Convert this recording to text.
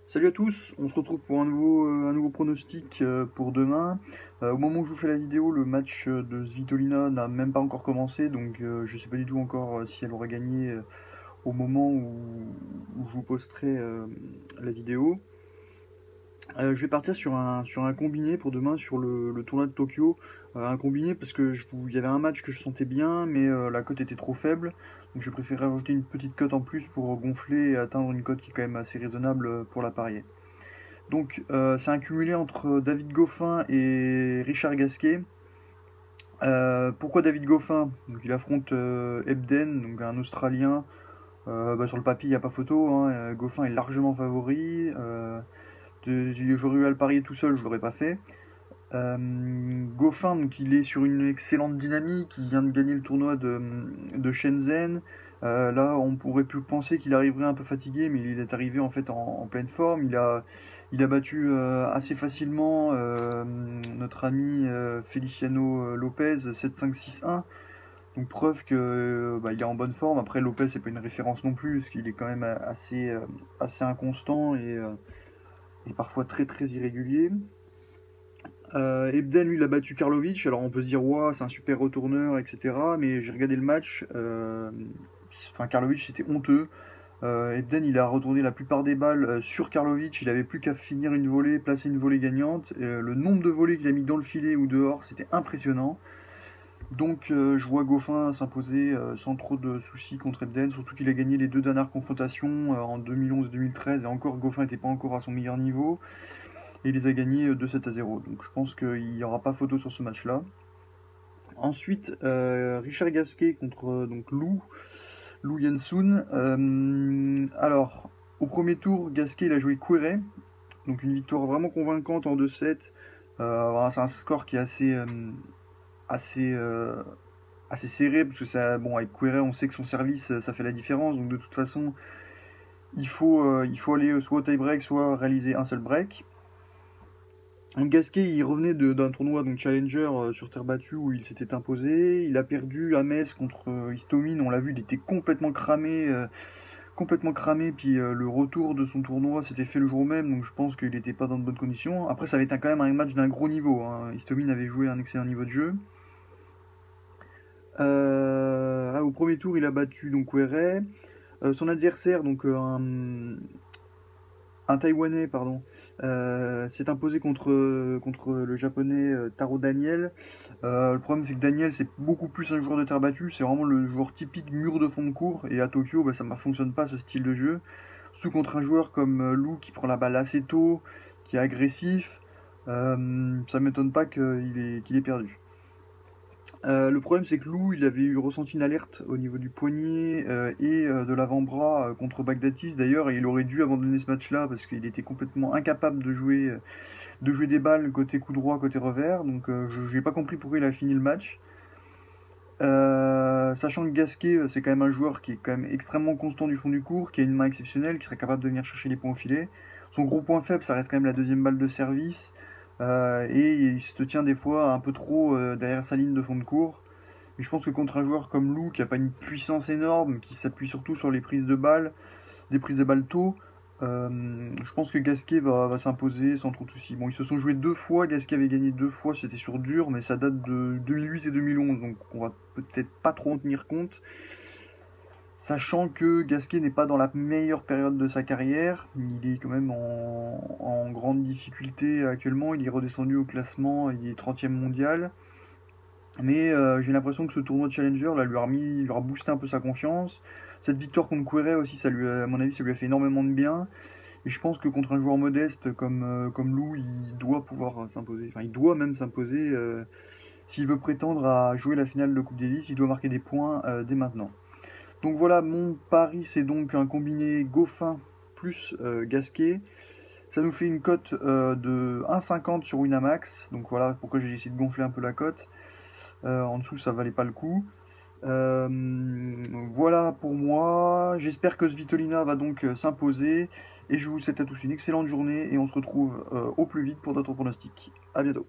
Salut à tous, on se retrouve pour un nouveau pronostic pour demain. Au moment où je vous fais la vidéo, le match de Svitolina n'a même pas encore commencé, donc je ne sais pas du tout encore si elle aura gagné au moment où je vous posterai la vidéo. Je vais partir sur un combiné pour demain sur le tournoi de Tokyo. Un combiné parce que il y avait un match que je sentais bien, mais la cote était trop faible. Donc je préférais rajouter une petite cote en plus pour gonfler et atteindre une cote qui est quand même assez raisonnable pour la parier. Donc, c'est un cumulé entre David Goffin et Richard Gasquet. Pourquoi David Goffin? Donc, il affronte Ebden, donc un Australien. Sur le papier, il n'y a pas photo, hein. Goffin est largement favori. J'aurais eu à le parier tout seul, je l'aurais pas fait. Goffin, donc, il est sur une excellente dynamique. Il vient de gagner le tournoi de Shenzhen. Là, on pourrait plus penser qu'il arriverait un peu fatigué, mais il est arrivé en fait en pleine forme. Il a battu assez facilement notre ami Feliciano Lopez 7-5-6-1. Donc preuve que il est en bonne forme. Après Lopez c'est pas une référence non plus, parce qu'il est quand même assez inconstant et parfois très très irrégulier. Ebden lui il a battu Karlovic. Alors on peut se dire ouais c'est un super retourneur etc. Mais j'ai regardé le match. Enfin Karlovic c'était honteux. Ebden il a retourné la plupart des balles sur Karlovic, il avait plus qu'à finir une volée, placer une volée gagnante. Le nombre de volées qu'il a mis dans le filet ou dehors, c'était impressionnant. Donc je vois Goffin s'imposer sans trop de soucis contre Ebden, surtout qu'il a gagné les deux dernières confrontations en 2011 et 2013, et encore Goffin n'était pas encore à son meilleur niveau, et il les a gagnés 2-7-0. Donc je pense qu'il n'y aura pas photo sur ce match-là. Ensuite, Richard Gasquet contre donc Lou Yensun. Alors, au premier tour, Gasquet il a joué Querrey, donc une victoire vraiment convaincante en 2-7. Voilà, c'est un score qui est assez, euh, assez serré, parce que ça, bon, avec Querrey, on sait que son service, ça fait la différence. Donc de toute façon, il faut aller soit au tie-break, soit réaliser un seul break. Donc Gasquet, il revenait d'un tournoi donc Challenger sur terre battue où il s'était imposé. Il a perdu à Metz contre Istomin, on l'a vu, il était complètement cramé, puis le retour de son tournoi s'était fait le jour même, donc je pense qu'il n'était pas dans de bonnes conditions. Après, ça avait été quand même un match d'un gros niveau, hein. Istomin avait joué un excellent niveau de jeu. Au premier tour, il a battu donc Were. Son adversaire, donc un Taïwanais, pardon, s'est imposé contre le japonais Taro Daniel. Le problème, c'est que Daniel, c'est beaucoup plus un joueur de terre battue, c'est vraiment le joueur typique mur de fond de cours, et à Tokyo, ça ne fonctionne pas ce style de jeu. Sous contre un joueur comme Lou qui prend la balle assez tôt, qui est agressif, ça m'étonne pas qu'il ait perdu. Le problème c'est que Lou il avait eu ressenti une alerte au niveau du poignet et de l'avant-bras contre Bagdatis d'ailleurs, et il aurait dû abandonner ce match-là parce qu'il était complètement incapable de jouer des balles côté coup droit, côté revers, donc je n'ai pas compris pourquoi il a fini le match. Sachant que Gasquet, c'est quand même un joueur qui est quand même extrêmement constant du fond du court, qui a une main exceptionnelle, qui serait capable de venir chercher les points au filet. Son gros point faible, ça reste quand même la deuxième balle de service. Et il se tient des fois un peu trop derrière sa ligne de fond de court. Mais je pense que contre un joueur comme Lou, qui n'a pas une puissance énorme, qui s'appuie surtout sur les prises de balles, des prises de balles tôt, je pense que Gasquet va s'imposer sans trop de soucis. Bon, ils se sont joués deux fois, Gasquet avait gagné deux fois, c'était sur dur, mais ça date de 2008 et 2011, donc on va peut-être pas trop en tenir compte. Sachant que Gasquet n'est pas dans la meilleure période de sa carrière, il est quand même en grande difficulté actuellement, il est redescendu au classement, il est 30e mondial. Mais j'ai l'impression que ce tournoi de Challenger là, lui a boosté un peu sa confiance. Cette victoire contre Querrey aussi, à mon avis, ça lui a fait énormément de bien. Et je pense que contre un joueur modeste comme Lou, il doit pouvoir s'imposer. Enfin, il doit même s'imposer. S'il veut prétendre à jouer la finale de Coupe Davis, il doit marquer des points dès maintenant. Donc voilà, mon pari, c'est donc un combiné Goffin plus Gasquet. Ça nous fait une cote de 1,50 sur Winamax. Donc voilà pourquoi j'ai essayé de gonfler un peu la cote. En dessous, ça valait pas le coup. Voilà pour moi. J'espère que Svitolina va donc s'imposer. Et je vous souhaite à tous une excellente journée. Et on se retrouve au plus vite pour d'autres pronostics. A bientôt.